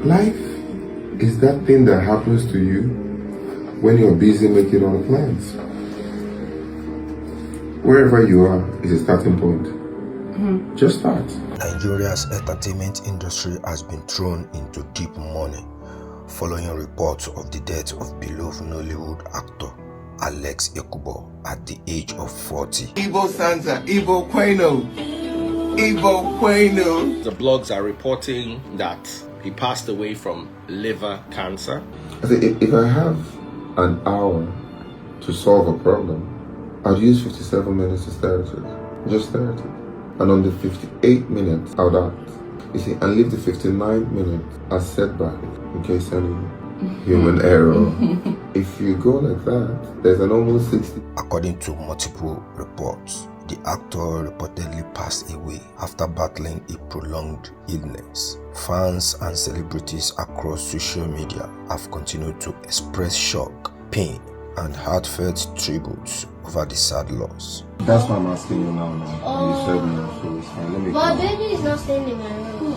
Life is that thing that happens to you when you're busy making other plans. Wherever you are is a starting point. Just start. Nigeria's entertainment industry has been thrown into deep mourning following reports of the death of beloved Nollywood actor Alexx Ekubo at the age of 40. Igbo Santa, Igbo Queno, Igbo Queno. The blogs are reporting that he passed away from liver cancer. I say, if I have an hour to solve a problem, I'd use 57 minutes to stare at it. Just stare at it. And on the 58 minutes, I would act. You see, and leave the 59 minutes as setback in case any human error. If you go like that, there's an almost 60. According to multiple reports, the actor reportedly passed away after battling a prolonged illness. Fans and celebrities across social media have continued to express shock, pain, and heartfelt tributes over the sad loss. That's why I'm asking you now. You said no, so it's fine. Let me But baby is not staying in my room.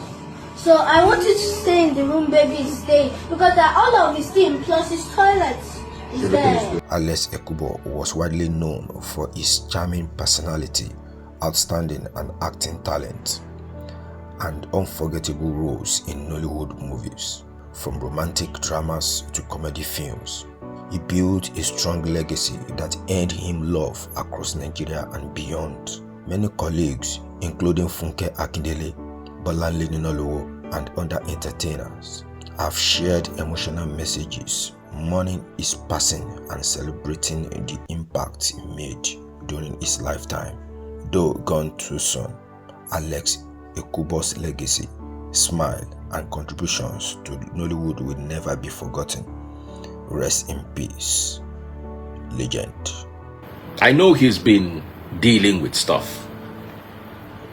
So I want you to stay in the room baby is staying because all of his thing plus his toilet is there. Alexx Ekubo was widely known for his charming personality, outstanding and acting talent, and unforgettable roles in Nollywood movies. From romantic dramas to comedy films, he built a strong legacy that earned him love across Nigeria and beyond. Many colleagues, including Funke Akindele, Bolanle, Ninalowo, and other entertainers, have shared emotional messages mourning his passing and celebrating the impact he made during his lifetime. Though gone too soon, Alexx Ekubo's legacy, smile, and contributions to Nollywood will never be forgotten. Rest in peace, legend. I know he's been dealing with stuff.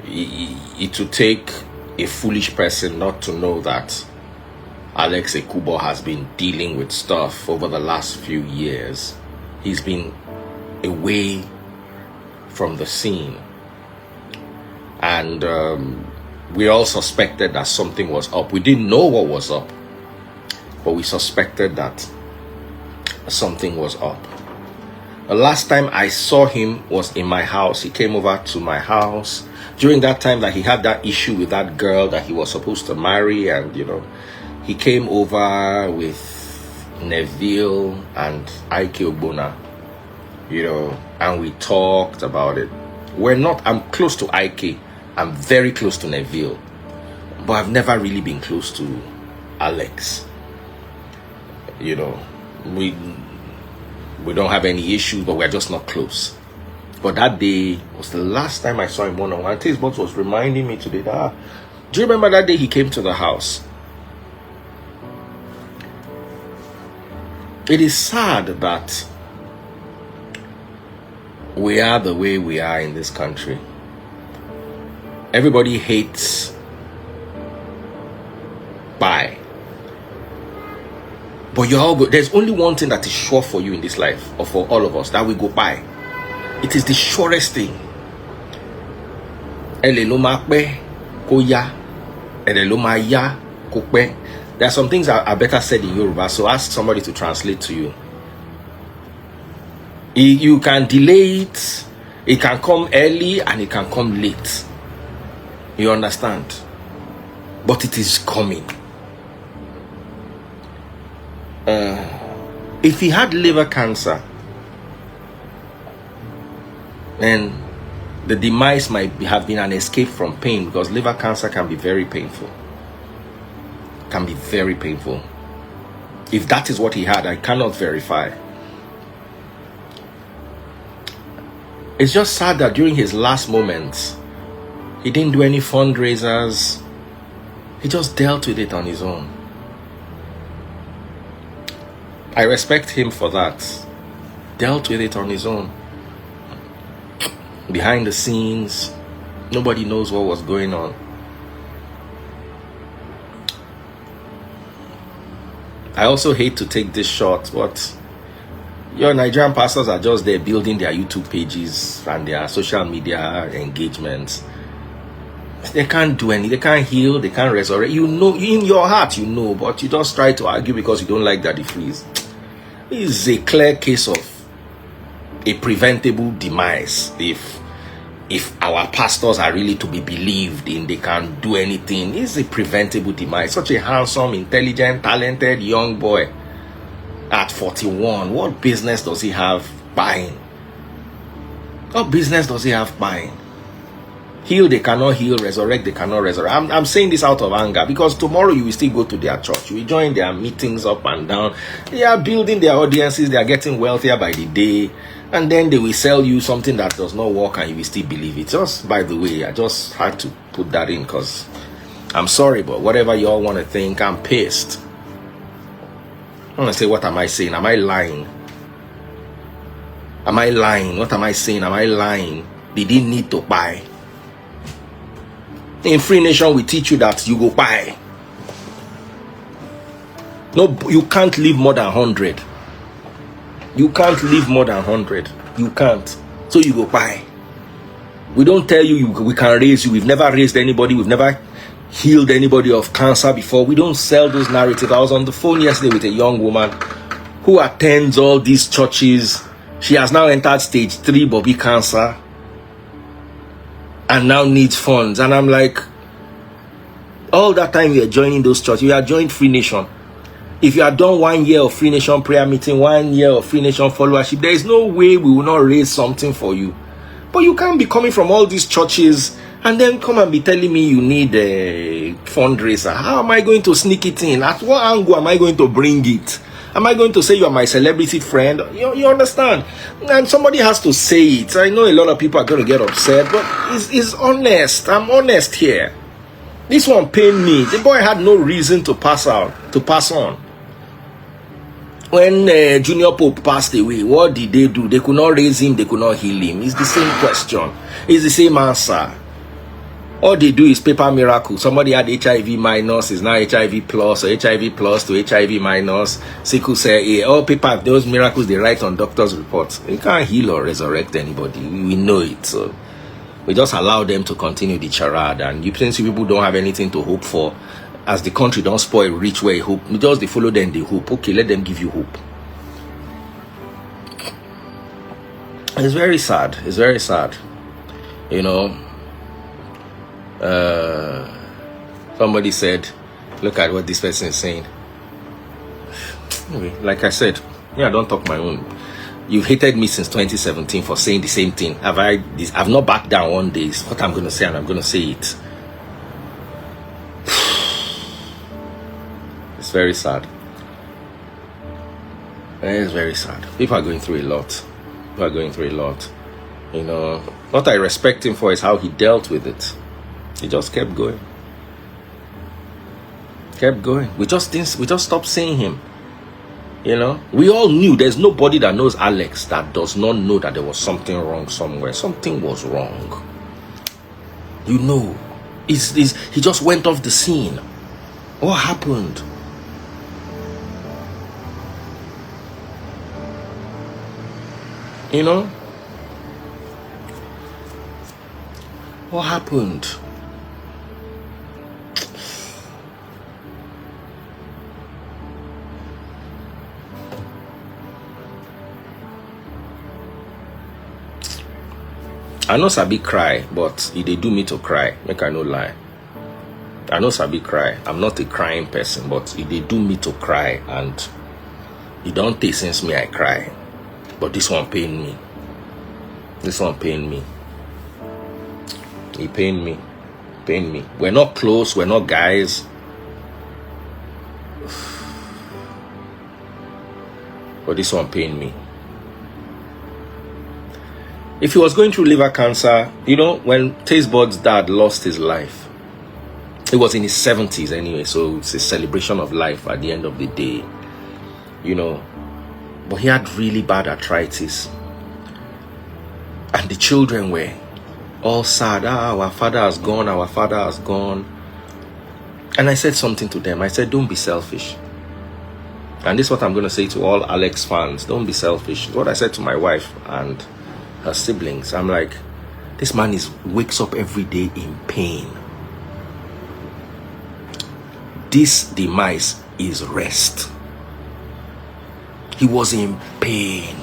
It would take a foolish person not to know that Alexx Ekubo has been dealing with stuff over the last few years. He's been away from the scene. And we all suspected that something was up. We didn't know what was up, but we suspected that something was up. The last time I saw him was in my house. He came over to my house during that time that he had that issue with that girl that he was supposed to marry, and he came over with Neville and Ike, and we talked about it. I'm close to Ike, I'm very close to Neville, but I've never really been close to Alexx. We don't have any issues, but we're just not close. But that day was the last time I saw him one-on-one. Taste Buds was reminding me today that, do you remember that day he came to the house? It is sad that we are the way we are in this country. Everybody hates buy. But you're all good. There's only one thing that is sure for you in this life, or for all of us, that we go by. It is the surest thing. There are some things that are better said in Yoruba, so ask somebody to translate to you. You can delay it, it can come early and it can come late. You understand? But it is coming. If he had liver cancer, then the demise might have been an escape from pain, because liver cancer can be very painful. Can be very painful. If that is what he had, I cannot verify. It's just sad that during his last moments, he didn't do any fundraisers. He just dealt with it on his own. I respect him for that. Dealt with it on his own. Behind the scenes, nobody knows what was going on. I also hate to take this short, but your Nigerian pastors are just there building their YouTube pages and their social media engagements. They can't do any. They can't heal. They can't resurrect. You know, in your heart, you know, but you just try to argue because you don't like that it frees. This is a clear case of a preventable demise. If our pastors are really to be believed in, they can do anything. It's a preventable demise. Such a handsome, intelligent, talented young boy at 41. What business does he have buying? What business does he have buying? Heal, they cannot heal. Resurrect, they cannot resurrect. I'm saying this out of anger because tomorrow you will still go to their church. You will join their meetings up and down. They are building their audiences. They are getting wealthier by the day. And then they will sell you something that does not work and you will still believe it. Just by the way, I just had to put that in because I'm sorry, but whatever y'all want to think, I'm pissed. I want to say, what am I saying? Am I lying? Am I lying? What am I saying? Am I lying? They didn't need to buy. In Free Nation, we teach you that you go buy. No, you can't live more than 100. You can't live more than 100. You can't. So you go buy. We don't tell you we can raise you. We've never raised anybody. We've never healed anybody of cancer before. We don't sell those narratives. I was on the phone yesterday with a young woman who attends all these churches. She has now entered stage 3 bobby cancer and now needs funds. And I'm like, all that time you are joining those churches, you are joined Free Nation. If you have done 1 year of Free Nation prayer meeting, 1 year of Free Nation followership, there is no way we will not raise something for you. But you can't be coming from all these churches and then come and be telling me you need a fundraiser. How am I going to sneak it in? At what angle am I going to bring it? Am I going to say you are my celebrity friend? You understand? And somebody has to say it. I know a lot of people are going to get upset, but it's honest. I'm honest here. This one pained me. The boy had no reason to pass on. When Junior Pope passed away, what did they do? They could not raise him. They could not heal him. It's the same question. It's the same answer. All they do is paper miracle. Somebody had HIV minus, is now HIV plus, or HIV plus to HIV minus. Sickle cell, all paper, those miracles they write on doctor's reports. You can't heal or resurrect anybody. We know it. So we just allow them to continue the charade. And you think people don't have anything to hope for. As the country don't spoil rich where hope. Just they follow them, they hope. Okay, let them give you hope. It's very sad. It's very sad. You know. Somebody said, look at what this person is saying. Anyway, like I said, yeah, I don't talk my own. You've hated me since 2017 for saying the same thing. I've not backed down one day. It's what I'm going to say, and I'm going to say it. It's very sad. It's very sad. People are going through a lot. People are going through a lot. You know, what I respect him for is how he dealt with it. He just kept going. Kept going. We just stopped seeing him. You know, we all knew there's nobody that knows Alexx that does not know that there was something wrong somewhere. Something was wrong. You know, he just went off the scene. What happened? You know? What happened? I know Sabi cry, but they do me to cry. Make I no lie. I know Sabi cry. I'm not a crying person, but they do me to cry, and it don't take since me I cry. But this one pained me. This one pained me. He pained me. Pained me. We're not close. We're not guys. But this one pained me. If he was going through liver cancer, you know, when Taste Bud's dad lost his life, he was in his 70s anyway, so it's a celebration of life at the end of the day, you know. But he had really bad arthritis, and the children were all sad. Our father has gone, our father has gone. And I said something to them. I said, don't be selfish. And this is what I'm going to say to all Alexx fans. Don't be selfish. What I said to my wife and her siblings, I'm like, this man wakes up every day in pain. this demise is rest. He was in pain.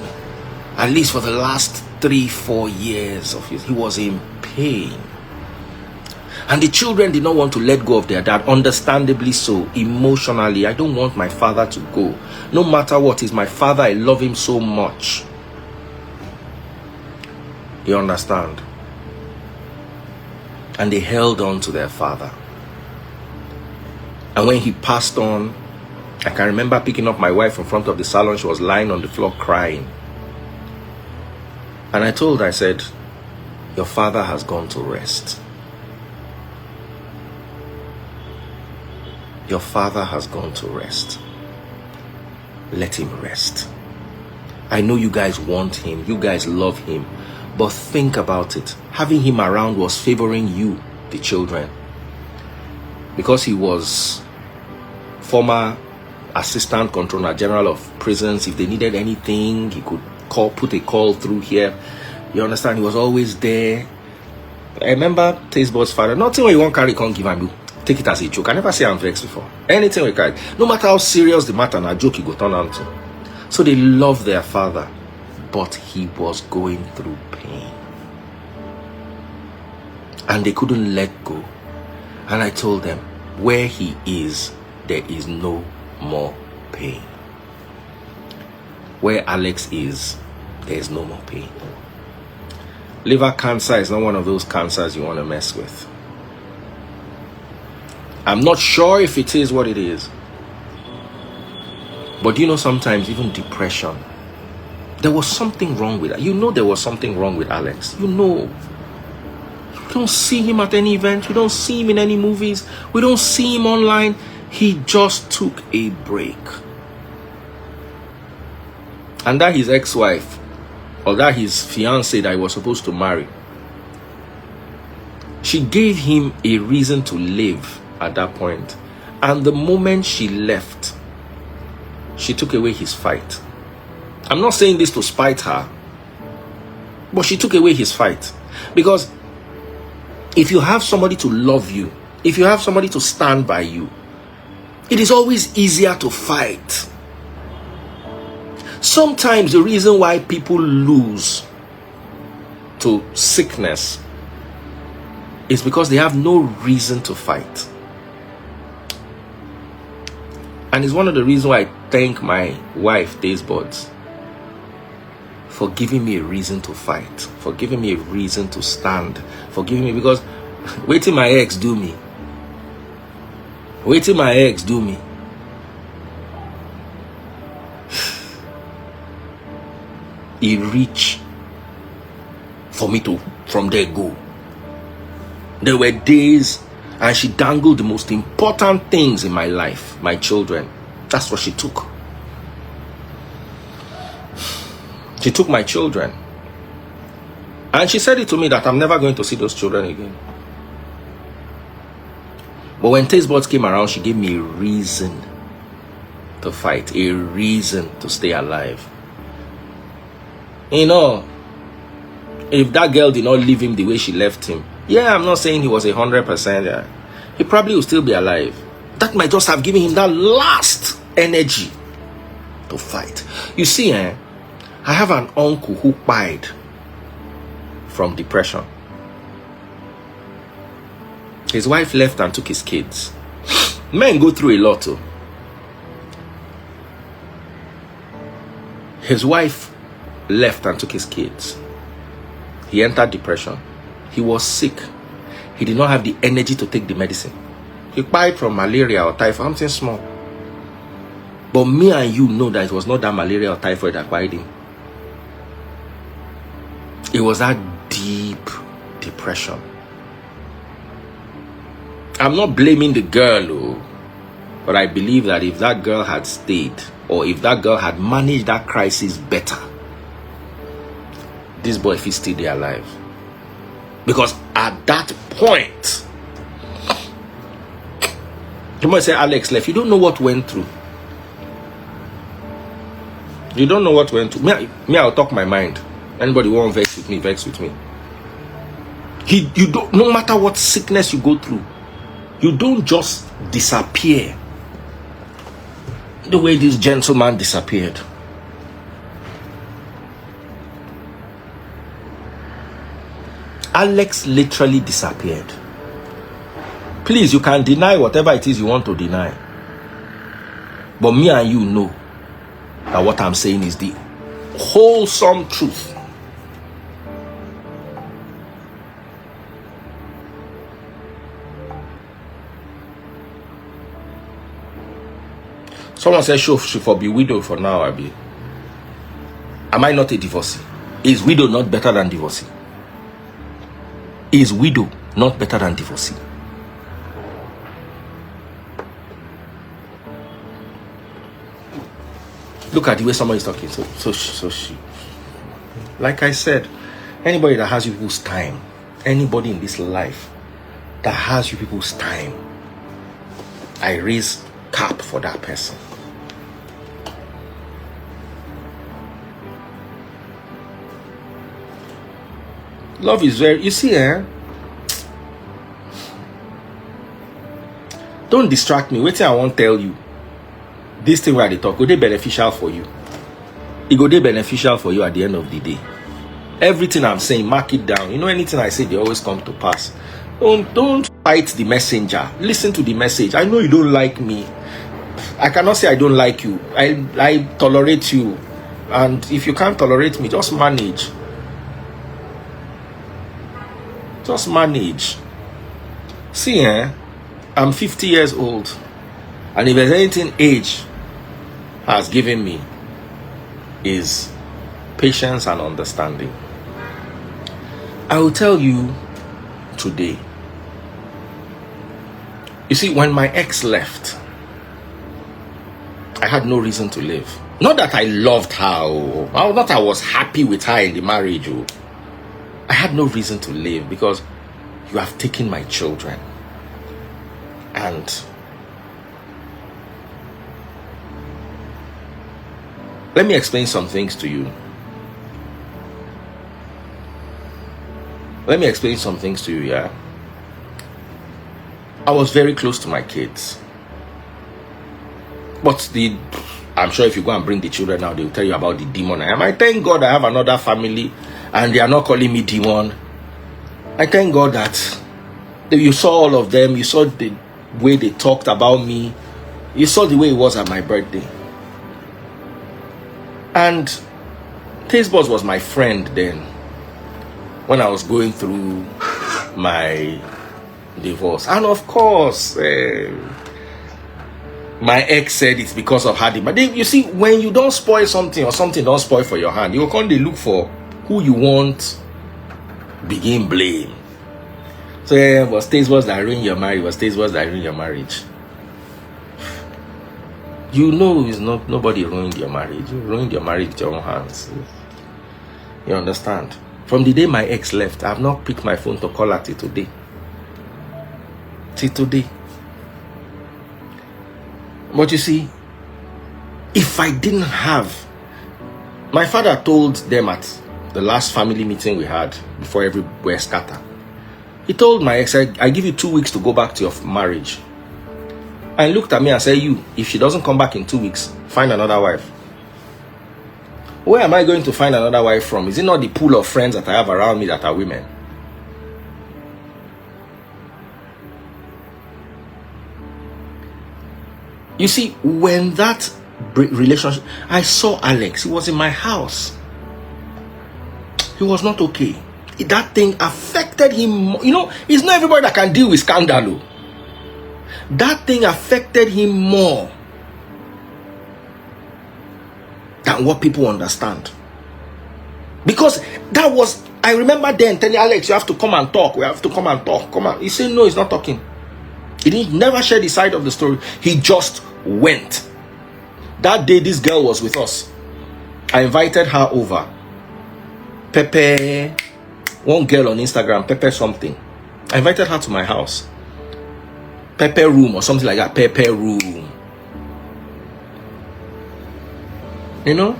At least for the last 3-4 years of his, he was in pain. And the children did not want to let go of their dad, understandably so, emotionally. I don't want my father to go. No matter what, he's my father, I love him so much. You understand? And they held on to their father. And when he passed on, I can remember picking up my wife in front of the salon. She was lying on the floor crying. And I told her, I said, your father has gone to rest. Your father has gone to rest. Let him rest. I know you guys want him. You guys love him. But think about it. Having him around was favoring you, the children. Because he was former assistant controller general of prisons. If they needed anything, he could put a call through here. You understand? He was always there. I remember Tasteboard's father, nothing when you want carry, can't give him. Take it as a joke. I never say I'm vexed before. Anything we carry, no matter how serious the matter, a joke you go turn on to. So they love their father, but he was going through pain. And they couldn't let go. And I told them, where he is, there is no more pain. Where Alexx is, there is no more pain. Liver cancer is not one of those cancers you want to mess with. I'm not sure if it is what it is. But you know, sometimes even depression, there was something wrong with that. You know there was something wrong with Alexx. You know. We don't see him at any event. We don't see him in any movies. We don't see him online. He just took a break. And that his ex-wife, or that his fiancée that he was supposed to marry, she gave him a reason to live at that point. And the moment she left, she took away his fight. I'm not saying this to spite her, but she took away his fight. Because if you have somebody to love you, if you have somebody to stand by you, it is always easier to fight. Sometimes the reason why people lose to sickness is because they have no reason to fight. And it's one of the reasons why I thank my wife, Tasteboards, for giving me a reason to fight, for giving me a reason to stand, for giving me, because waiting my ex do me. Waiting my ex do me. He reached for me to from there go. There were days and she dangled the most important things in my life, my children. That's what she took. She took my children. And she said it to me that I'm never going to see those children again. But when Tasteboards came around, she gave me a reason to fight, a reason to stay alive. You know, if that girl did not leave him the way she left him, yeah, I'm not saying he was 100%. Yeah, he probably would still be alive. That might just have given him that last energy to fight. You see, I have an uncle who died from depression. His wife left and took his kids. Men go through a lot too. His wife left and took his kids. He entered depression. He was sick. He did not have the energy to take the medicine. He died from malaria or typhoid, something small. But me and you know that it was not that malaria or typhoid that died him. It was that deep depression. I'm not blaming the girl, but I believe that if that girl had stayed, or if that girl had managed that crisis better, this boy is still there alive. Because at that point, you might say, Alexx left. You don't know what went through. You don't know what went through. Me, I'll talk my mind. Anybody won't vex with me, vex with me. You don't, no matter what sickness you go through, you don't just disappear the way this gentleman disappeared. Alexx literally disappeared. Please, you can deny whatever it is you want to deny. But me and you know that what I'm saying is the wholesome truth. Someone says she should be widow for now, Abi. Am I not a divorcee? Is widow not better than divorcee? Is widow not better than divorcee? Look at the way someone is talking. So she. Like I said, anybody that has you people's time, anybody in this life that has you people's time, I raise cap for that person. Love is very, you see, don't distract me. Wait till I won't tell you. This thing where they talk, go they beneficial for you. It go they beneficial for you at the end of the day. Everything I'm saying, mark it down. You know, anything I say, they always come to pass. Don't fight the messenger. Listen to the message. I know you don't like me. I cannot say I don't like you. I tolerate you. And if you can't tolerate me, just manage. Just manage. See, I'm 50 years old. And if there's anything age has given me, is patience and understanding. I will tell you today. You see, when my ex left, I had no reason to live. Not that I loved her, not that I was happy with her in the marriage. I had no reason to live because you have taken my children. And let me explain some things to you. Yeah. I was very close to my kids. But I'm sure if you go and bring the children now, they will tell you about the demon I am. I thank God I have another family and they are not calling me demon. I thank God that you saw all of them. You saw the way they talked about me. You saw the way it was at my birthday. And Taste Buds was my friend then when I was going through my divorce. And of course, my ex said it's because of her. But you see, when you don't spoil something or something don't spoil for your hand, you can look for who you want, begin blame. So yeah, was Taste Buds that ruined your marriage? Was Taste Buds that ruined your marriage? You know, it's not nobody ruined your marriage. You ruined your marriage with your own hands. You understand? From the day my ex left, I have not picked my phone to call her till today. Till today. But you see, if I didn't have, my father told them at the last family meeting we had before everywhere scattered. He told my ex, I give you 2 weeks to go back to your marriage. And looked at me and said, if she doesn't come back in 2 weeks, find another wife. Where am I going to find another wife from? Is it not the pool of friends that I have around me that are women? You see, when that relationship, I saw Alexx, he was in my house. He was not okay. That thing affected him. You know, it's not everybody that can deal with scandal. That thing affected him more than what people understand. Because that was, I remember then telling Alexx, you have to come and talk. We have to come and talk. Come on. He said, no, he's not talking. He didn't never share the side of the story. He just went. That day, this girl was with us. I invited her over. Pepe, one girl on Instagram, Pepe something. I invited her to my house. Pepe room or something like that. Pepe room. You know?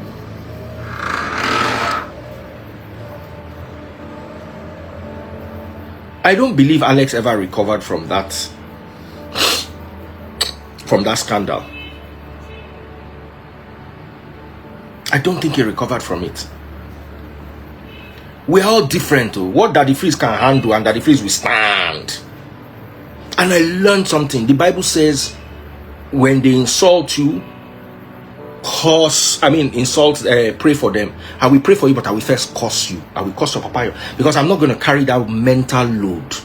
I don't believe Alexx ever recovered from that scandal. I don't think he recovered from it. We're all different. Oh. What Daddy Freeze can handle and Daddy Freeze will stand. And I learned something. The Bible says when they insult you, pray for them. I will pray for you, but I will first curse you. I will curse your papa, because I'm not going to carry that mental load.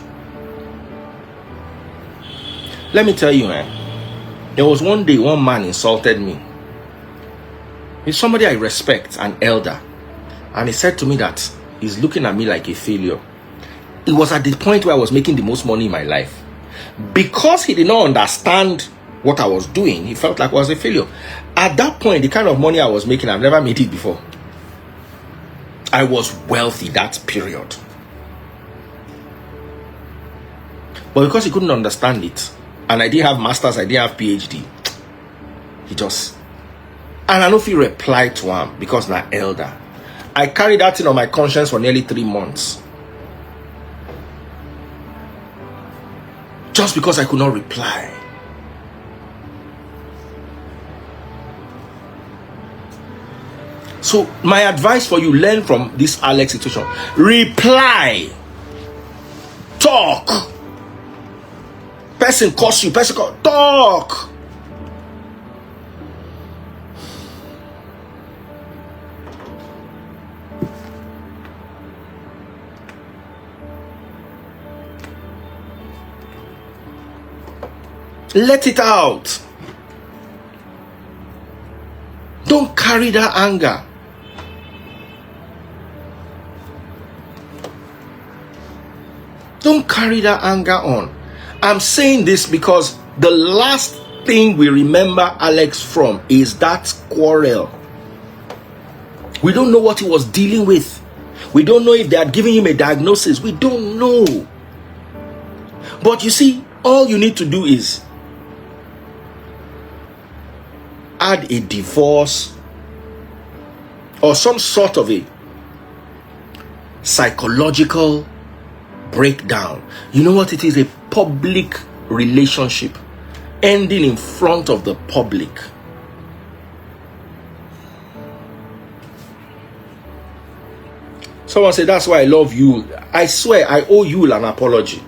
Let me tell you, there was one day one man insulted me. He's somebody I respect, an elder, and he said to me that he's looking at me like a failure. It was at the point where I was making the most money in my life. Because he did not understand what I was doing, he felt like I was a failure. At that point, the kind of money I was making, I've never made it before. I was wealthy that period. But because he couldn't understand it, and I didn't have masters, I didn't have PhD, he just... And I know if he replied to him, because now elder. I carried that thing on my conscience for nearly 3 months. Just because I could not reply. So my advice for you, learn from this Alexx situation. Reply. Talk. Person curse you, person curse. Talk. Let it out. Don't carry that anger. Don't carry that anger on. I'm saying this because the last thing we remember Alexx from is that quarrel. We don't know what he was dealing with. We don't know if they had given him a diagnosis. We don't know. But you see, all you need to do is add a divorce or some sort of a psychological breakdown. You know what it is? A public relationship ending in front of the public. Someone said, that's why I love you. I swear I owe you an apology.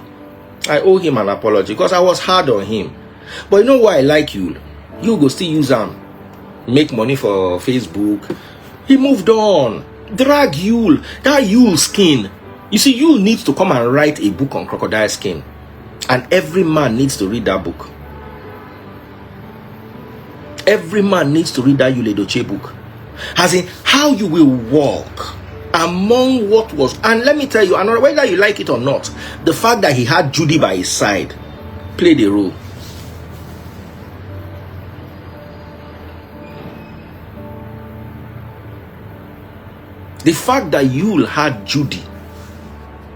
I owe him an apology because I was hard on him. But you know why I like you? You go still use them, make money for Facebook. He moved on. Drag Yule. That Yule skin. You see, Yule needs to come and write a book on crocodile skin. And every man needs to read that book. Every man needs to read that Yule Edochie book. As in, how you will walk among what was. And let me tell you, and whether you like it or not, the fact that he had Judy by his side played a role. The fact that Yule had Judy,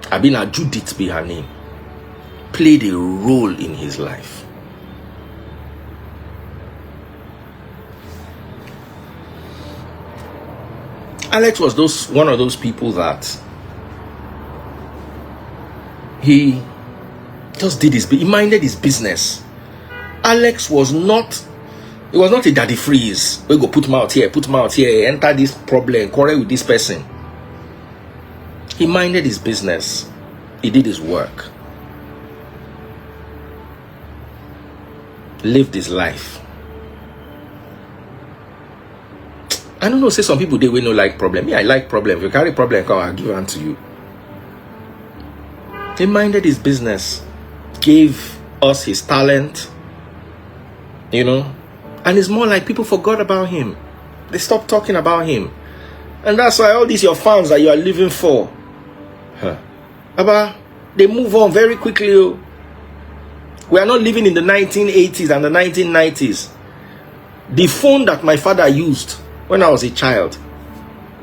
Judith be her name, played a role in his life. Alexx was one of those people that he just did he minded his business. Alexx was not a Daddy Freeze. We go put him out here, enter this problem, quarrel with this person. He minded his business. He did his work. Lived his life. I don't know, say some people they will not like problem. Yeah, I like problem. If you carry problem, come, I'll give it to you. He minded his business. Gave us his talent. You know. And it's more like people forgot about him. They stopped talking about him. And that's why all these your fans that you are living for, they move on very quickly. We are not living in the 1980s and the 1990s. The phone that my father used when I was a child,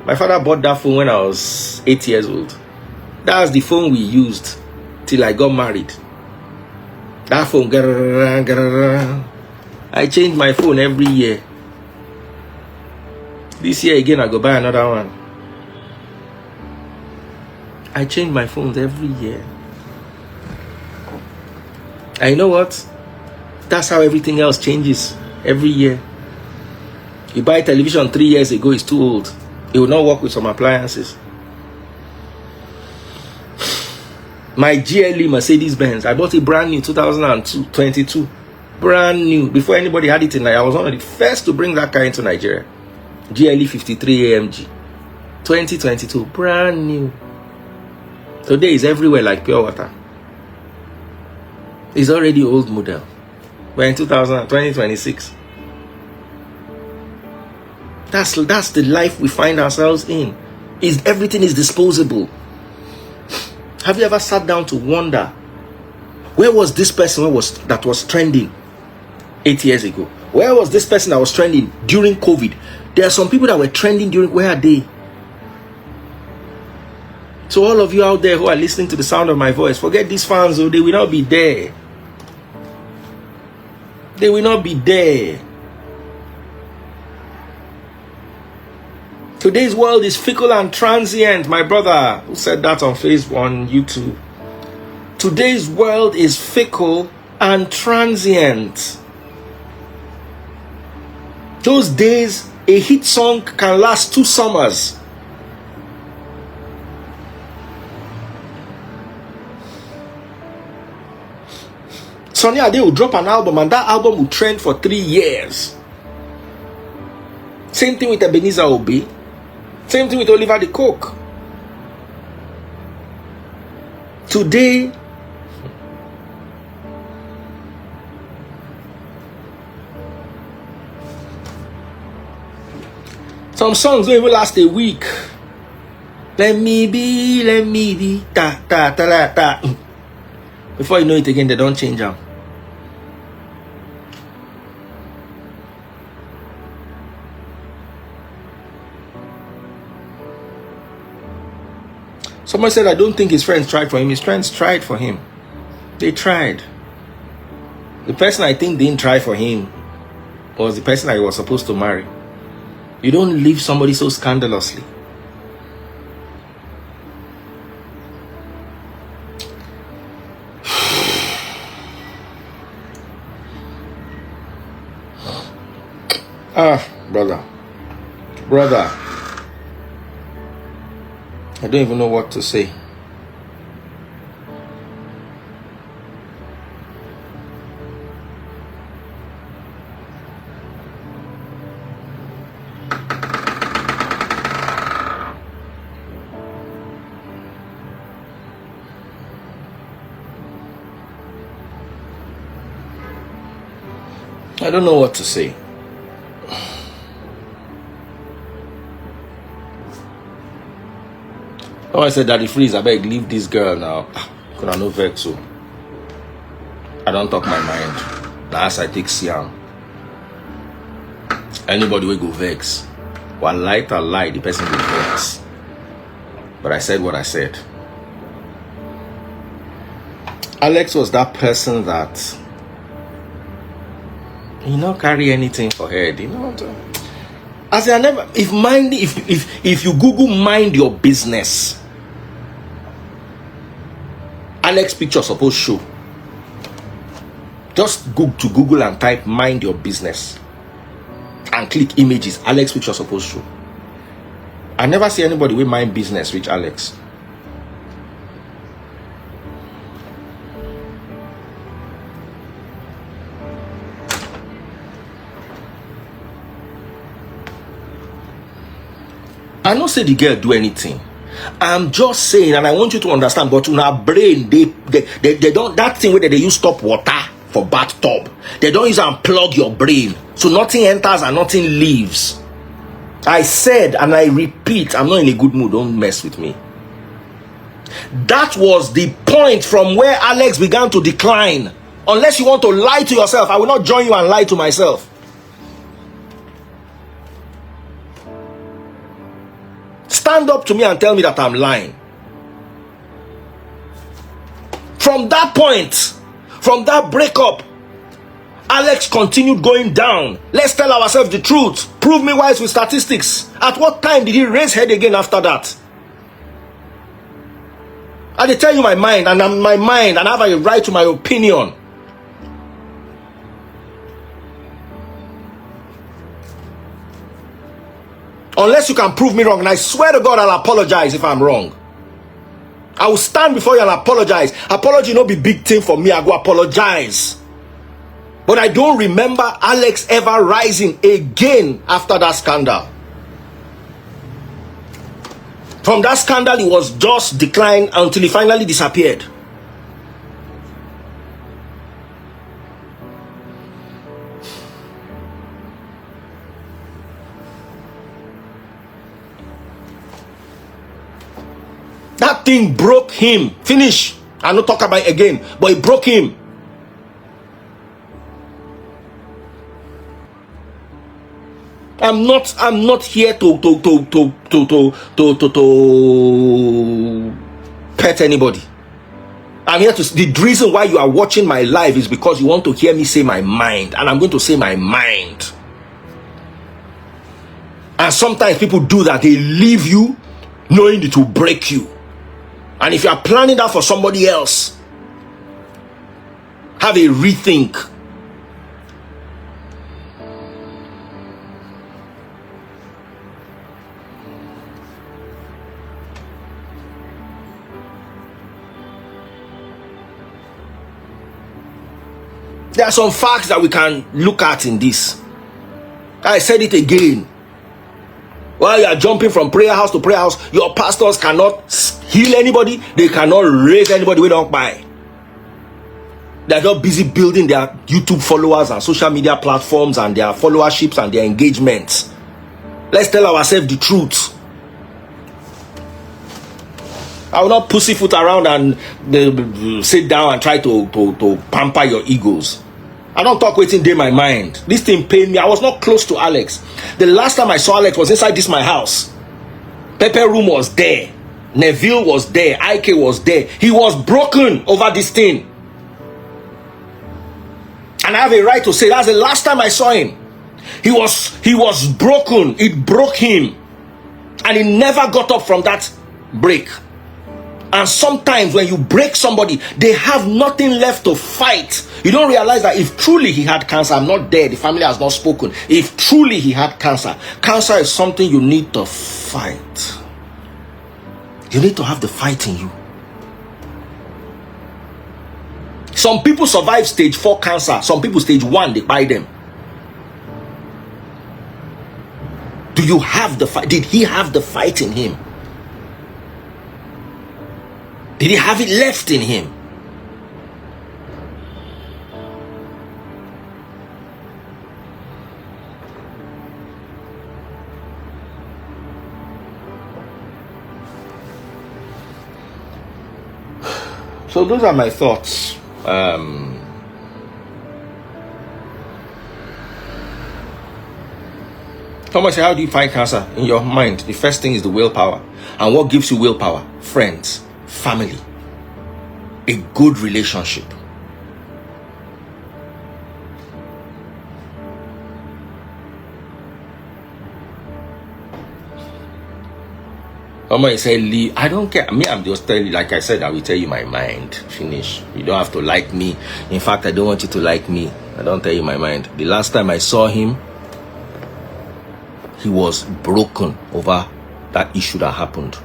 my father bought that phone when I was 8 years old. That's the phone we used till I got married. That phone, I change my phone every year. This year again, I go buy another one. I change my phones every year. And you know what? That's how everything else changes every year. You buy television 3 years ago, it's too old. It will not work with some appliances. My GLE Mercedes Benz, I bought it brand new 2022. Brand new. Before anybody had it in Nigeria, I was one of the first to bring that car into Nigeria. GLE 53 AMG. 2022. Brand new. Today is everywhere like pure water. It's already old model. We're in 2026. That's the life we find ourselves in. Everything is disposable. Have you ever sat down to wonder, where was this person that was trending 8 years ago? Where was this person that was trending during COVID? There are some people that were trending during, where are they? So all of you out there who are listening to the sound of my voice, forget these fans, oh, they will not be there. They will not be there. Today's world is fickle and transient. My brother who said that on Facebook, on YouTube. Today's world is fickle and transient. Those days, a hit song can last 2 summers. Sonny Ade will drop an album and that album will trend for 3 years. Same thing with Ebenezer Obey. Same thing with Oliver the Cook. Today, some songs don't even last a week. Let me be, ta ta ta la ta. Before you know it again, they don't change them. Someone said, I don't think his friends tried for him. His friends tried for him. They tried. The person I think didn't try for him was the person that he was supposed to marry. You don't leave somebody so scandalously. Brother. I don't even know what to say. I don't know what to say. Oh, I said, Daddy Freeze, I beg, leave this girl now. Could I no vex so? I don't talk my mind. Now as I take Siam. Anybody will go vex. One light or lie, the person will vex. But I said what I said. Alexx was that person that carry anything for head, As I never, if you Google mind your business, Alexx picture supposed show. Just go to Google and type mind your business and click images. Alexx picture supposed show. I never see anybody with mind business reach Alexx. I don't say the girl do anything. I'm just saying, and I want you to understand, but in our brain, they don't, that thing where they use stop water for bathtub, they don't use and plug your brain. So nothing enters and nothing leaves. I said, and I repeat, I'm not in a good mood, don't mess with me. That was the point from where Alexx began to decline. Unless you want to lie to yourself, I will not join you and lie to myself. Stand up to me and tell me that I'm lying. From that point, from that breakup, Alexx continued going down. Let's tell ourselves the truth. Prove me wise with statistics. At what time did he raise head again after that? I did tell you my mind, and I'm my mind, and I have a right to my opinion. Unless you can prove me wrong, and I swear to God, I'll apologize if I'm wrong. I will stand before you and apologize. Apology no be big thing for me. I go apologize. But I don't remember Alexx ever rising again after that scandal. From that scandal, he was just declined until he finally disappeared. That thing broke him. Finish. I'll not talk about it again. But it broke him. I'm not here to pet anybody. I'm here to. The reason why you are watching my live is because you want to hear me say my mind, and I'm going to say my mind. And sometimes people do that. They leave you knowing it will break you. And if you are planning that for somebody else, have a rethink. There are some facts that we can look at in this. I said it again. While you are jumping from prayer house to prayer house, your pastors cannot heal anybody. They cannot raise anybody. We don't buy. They're just busy building their YouTube followers and social media platforms and their followerships and their engagements. Let's tell ourselves the truth. I will not pussyfoot around and sit down and try to pamper your egos. I don't talk waiting in my mind. This thing pained me. I was not close to Alexx. The last time I saw Alexx was inside my house. Pepper Room was there. Neville was there. Ike was there. He was broken over this thing. And I have a right to say that's the last time I saw him. He was broken. It broke him. And he never got up from that break. And sometimes when you break somebody, they have nothing left to fight. You don't realize that if truly he had cancer, I'm not there, the family has not spoken. If truly he had cancer, cancer is something you need to fight. You need to have the fight in you. Some people survive stage 4 cancer. Some people stage 1, they buy them. Do you have the fight? Did he have the fight in him? Did he have it left in him? So those are my thoughts. Thomas, how do you fight cancer in your mind? The first thing is the willpower. And what gives you willpower? Friends, family, a good relationship. Mama said, Lee, I don't care. Me, I'm just telling you, like I said, I will tell you my mind. Finish. You don't have to like me. In fact, I don't want you to like me. I don't tell you my mind. The last time I saw him, he was broken over that issue that happened.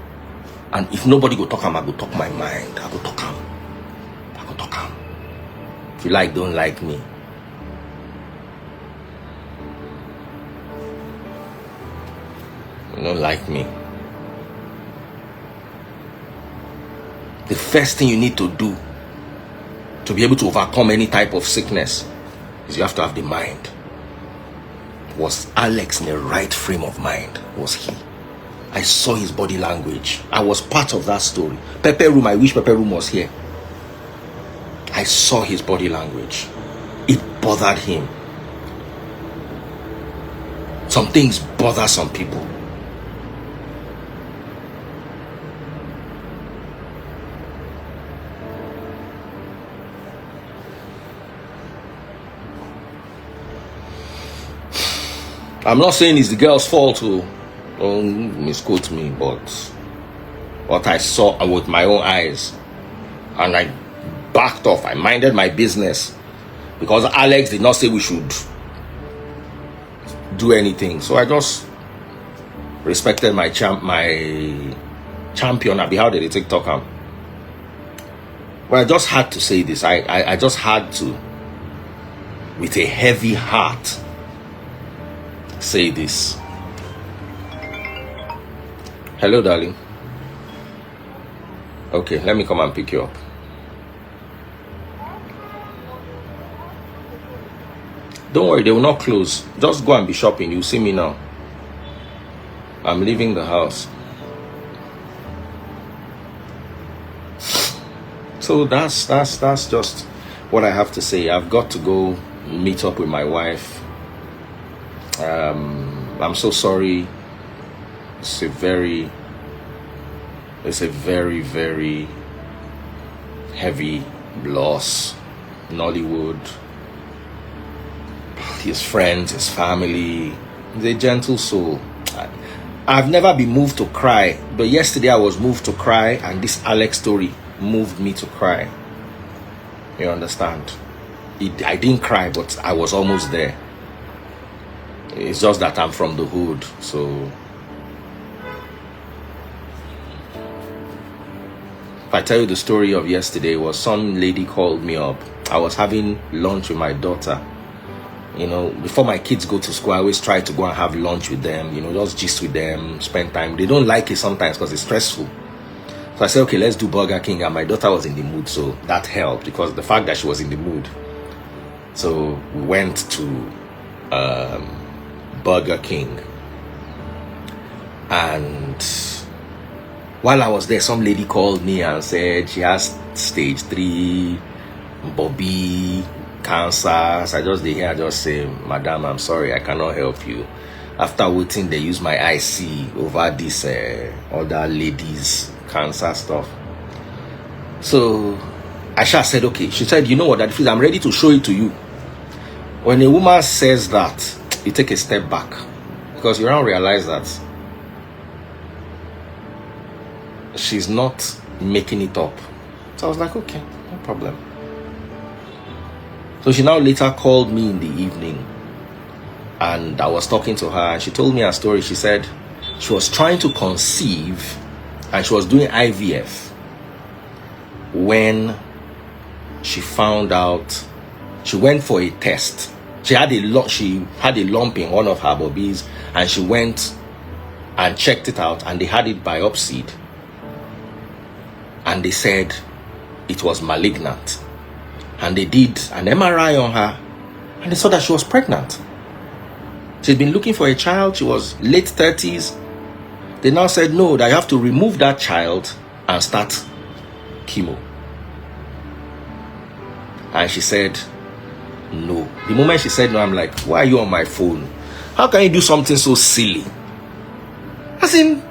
And if nobody go talk him, I go talk my mind. I go talk him. I go talk him. If you like, don't like me. You don't like me. The first thing you need to do to be able to overcome any type of sickness is you have to have the mind. Was Alexx in the right frame of mind? Was he? I saw his body language. I was part of that story. Pepper Room, I wish Pepper Room was here. I saw his body language. It bothered him. Some things bother some people. I'm not saying it's the girl's fault to don't misquote me, but what I saw with my own eyes, and I backed off. I minded my business because Alexx did not say we should do anything. So I just respected my champion. How did they TikTok him? Well, I just had to say this. I just had to, with a heavy heart, say this. Hello, darling. Okay, let me come and pick you up. Don't worry, they will not close. Just go and be shopping. You'll see me now. I'm leaving the house. So that's just what I have to say. I've got to go meet up with my wife. I'm so sorry. It's a very, very heavy loss. Nollywood, his friends, his family. He's a gentle soul. I've never been moved to cry, but yesterday I was moved to cry, and this Alexx story moved me to cry. You understand? I didn't cry, but I was almost there. It's just that I'm from the hood, so if I tell you the story of yesterday, was some lady called me up. I was having lunch with my daughter. You know, before my kids go to school, I always try to go and have lunch with them, you know, just gist with them, spend time. They don't like it sometimes because it's stressful. So I said, okay, let's do Burger King. And my daughter was in the mood, so that helped, because the fact that she was in the mood. So we went to Burger King. And while I was there, some lady called me and said she has stage 3, Bobby, cancer. So I just say, Madam, I'm sorry, I cannot help you. After waiting, they use my IC over this other ladies' cancer stuff. So Aisha said, okay. She said, you know what, that I'm ready to show it to you. When a woman says that, you take a step back, because you don't realize that she's not making it up. So I was like, okay, no problem. So she now later called me in the evening, and I was talking to her, and she told me her story. She said she was trying to conceive, and she was doing IVF when she found out. She went for a test. She had a lump in one of her bobbies, and she went and checked it out, and they had it biopsied, and they said it was malignant. And they did an MRI on her, and they saw that she was pregnant. She'd been looking for a child. She was late 30s. They now said, no, that you have to remove that child and start chemo. And she said, no. The moment she said no, I'm like, why are you on my phone? How can you do something so silly? As in,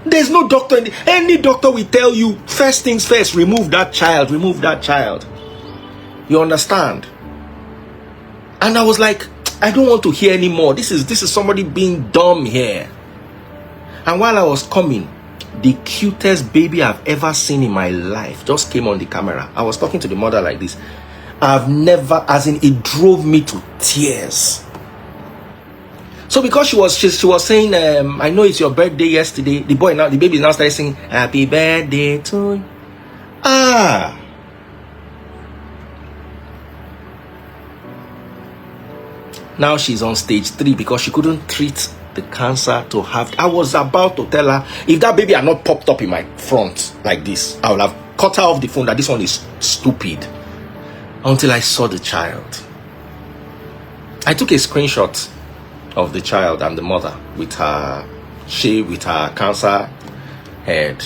there's no doctor. Any doctor will tell you, first things first, remove that child, remove that child. You understand? And I was like, I don't want to hear anymore. This is somebody being dumb here. And while I was coming, the cutest baby I've ever seen in my life just came on the camera. I was talking to the mother like this. I've never, as in, it drove me to tears. So because she was saying, I know it's your birthday yesterday. The baby now started singing, happy birthday to you. Now she's on stage 3 because she couldn't treat the cancer to have. I was about to tell her, if that baby had not popped up in my front like this, I would have cut her off the phone that this one is stupid. Until I saw the child. I took a screenshot of the child and the mother with her cancer head.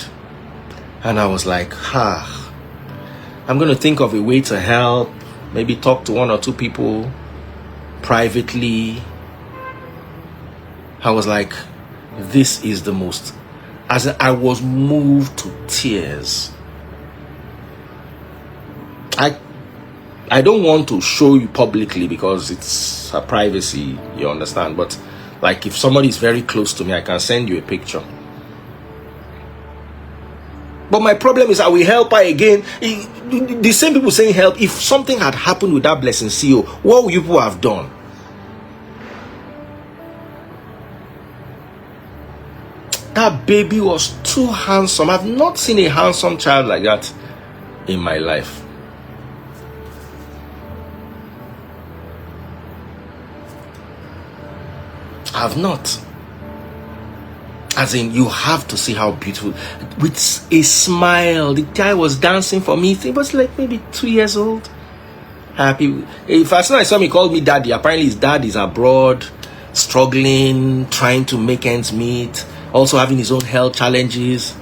And I was like, I'm going to think of a way to help. Maybe talk to 1 or 2 people privately. I was like, this is the most, as I was moved to tears. I don't want to show you publicly because it's a privacy, you understand, but like if somebody is very close to me, I can send you a picture. But my problem is I will help her again. The same people saying help. If something had happened with that blessing CEO, what would you people have done? That baby was too handsome. I've not seen a handsome child like that in my life. I've not. As in, you have to see how beautiful. With a smile, the guy was dancing for me. He was like maybe 2 years old. Happy. First time I saw him, he called me daddy. Apparently his dad is abroad, struggling, trying to make ends meet, also having his own health challenges.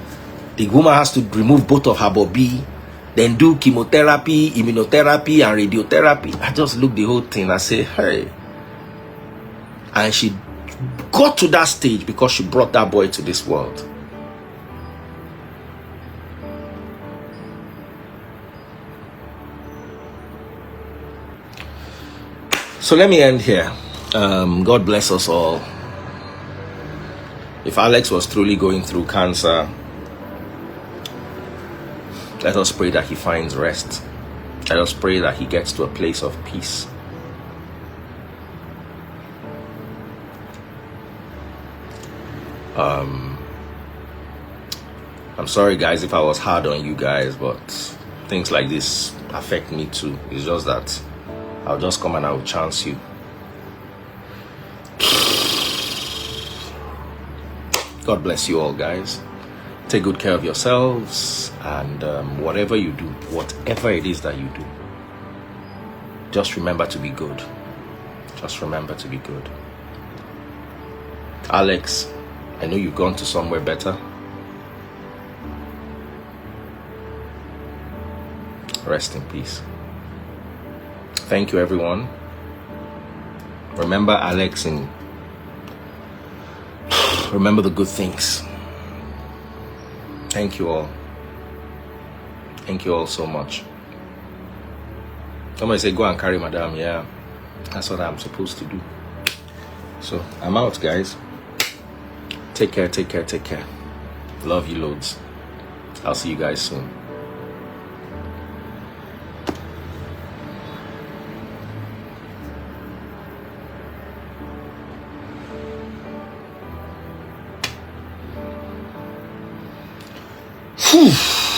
The woman has to remove both of her bobby, then do chemotherapy, immunotherapy, and radiotherapy. I just looked the whole thing. I say, hey. And she got to that stage because she brought that boy to this world. So let me end here. God bless us all. If Alexx was truly going through cancer, let us pray that he finds rest. Let us pray that he gets to a place of peace. I'm sorry guys if I was hard on you guys, but things like this affect me too. It's just that I'll just come and I'll chance you. God bless you all, guys. Take good care of yourselves, and whatever you do, whatever it is that you do, just remember to be good. Just remember to be good. Alexx, I know you've gone to somewhere better. Rest in peace. Thank you, everyone. Remember Alexx and remember the good things. Thank you all. Thank you all so much. Somebody say, go and carry madam. Yeah, that's what I'm supposed to do. So I'm out, guys. Take care, take care, take care. Love you loads. I'll see you guys soon. Whew.